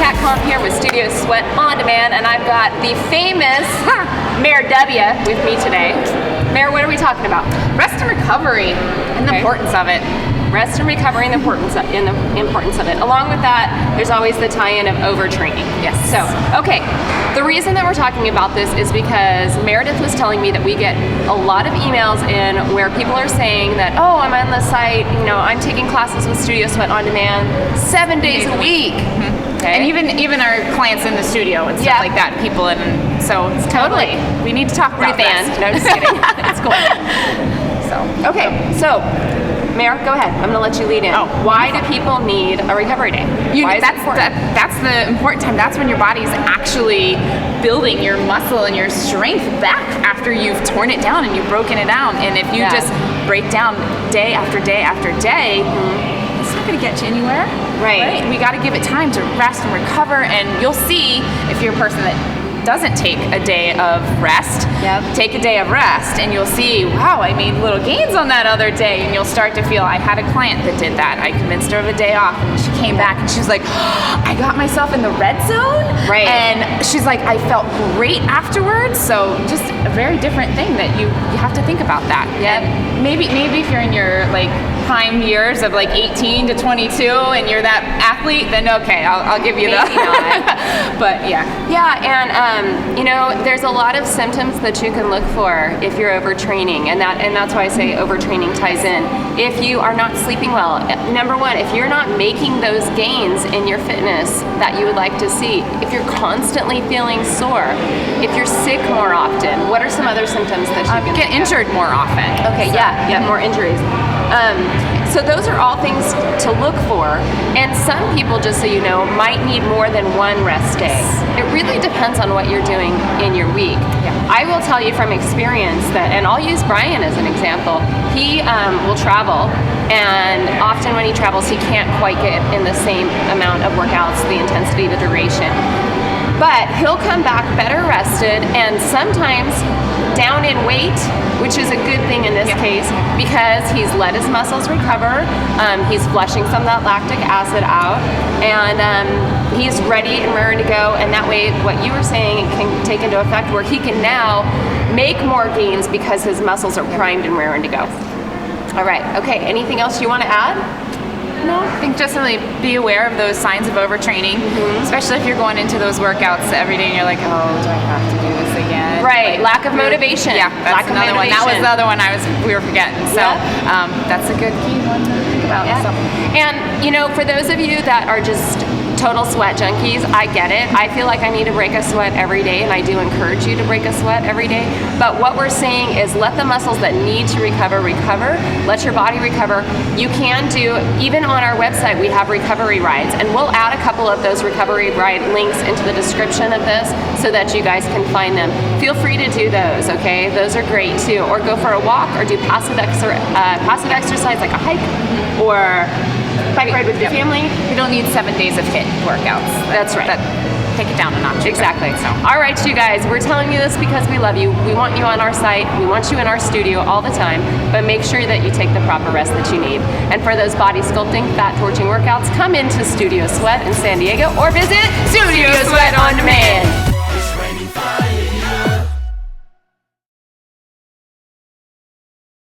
Kat Kom here with Studio Sweat On Demand, and I've got the famous Mere W with me today. Mere, what are we talking about? Rest and recovery and the importance of it. Rest and recovery and the importance of it. Along with that, there's always the tie-in of overtraining. Yes. So, okay, the reason that we're talking about this is because Meredith was telling me that we get a lot of emails in where people are saying that, oh, I'm on the site, I'm taking classes with Studio Sweat On Demand 7 days a week. Mm-hmm. Okay. And even our clients in the studio and stuff like that, people, and so it's totally, we need to talk about band. No, just kidding. It's cool. Okay, so Mere, go ahead. I'm going to let you lead in. Oh, why do people need a recovery day? That's the important time. That's when your body's actually building your muscle and your strength back after you've torn it down and you've broken it down. And if you just break down day after day after day, it's not going to get you anywhere. Right. We got to give it time to rest and recover. And you'll see if you're a person that doesn't take a day of rest, take a day of rest, and you'll see, wow, I made little gains on that other day, and you'll start to feel, I had a client that did that. I convinced her of a day off, and she came back, and she was like, I got myself in the red zone, and she's like, I felt great afterwards. So just a very different thing that you have to think about that. And maybe if you're in your prime years of 18 to 22 and you're that athlete, then okay, I'll give you that. But and there's a lot of symptoms that you can look for if you're overtraining, and that's why I say overtraining ties in. If you are not sleeping well, number one, if you're not making those gains in your fitness that you would like to see, if you're constantly feeling sore, if you're sick more often, what are some other symptoms that you can get injured more often? Okay, more injuries. So those are all things to look for, and some people, just so you know, might need more than one rest day. It really depends on what you're doing in your week. I will tell you from experience that, and I'll use Brian as an example, he will travel, and often when he travels, he can't quite get in the same amount of workouts, the intensity, the duration. But he'll come back better rested, and sometimes down in weight, which is a good thing in this case because he's let his muscles recover, he's flushing some of that lactic acid out, and he's ready and raring to go. And that way, what you were saying can take into effect where he can now make more gains because his muscles are primed and raring to go. All right, okay, anything else you want to add? No, I think just really be aware of those signs of overtraining, especially if you're going into those workouts every day and you're like, oh, do I have to do this again? Right, lack of motivation. Yeah, that's another one. That was the other one we were forgetting. So that's a good key one to think about. Yeah. So. And, for those of you that are just total sweat junkies, I get it. I feel like I need to break a sweat every day, and I do encourage you to break a sweat every day. But what we're saying is let the muscles that need to recover. Let your body recover. You can do, even on our website, we have recovery rides, and we'll add a couple of those recovery ride links into the description of this so that you guys can find them. Feel free to do those, okay? Those are great too. Or go for a walk, or do passive exercise like a hike, or bike ride with your family. We don't need 7 days of HIIT workouts. That's right. Take it down a notch. Exactly. All right, you guys, we're telling you this because we love you. We want you on our site. We want you in our studio all the time, but make sure that you take the proper rest that you need. And for those body sculpting, fat torching workouts, come into Studio Sweat in San Diego or visit Studio Sweat On Demand.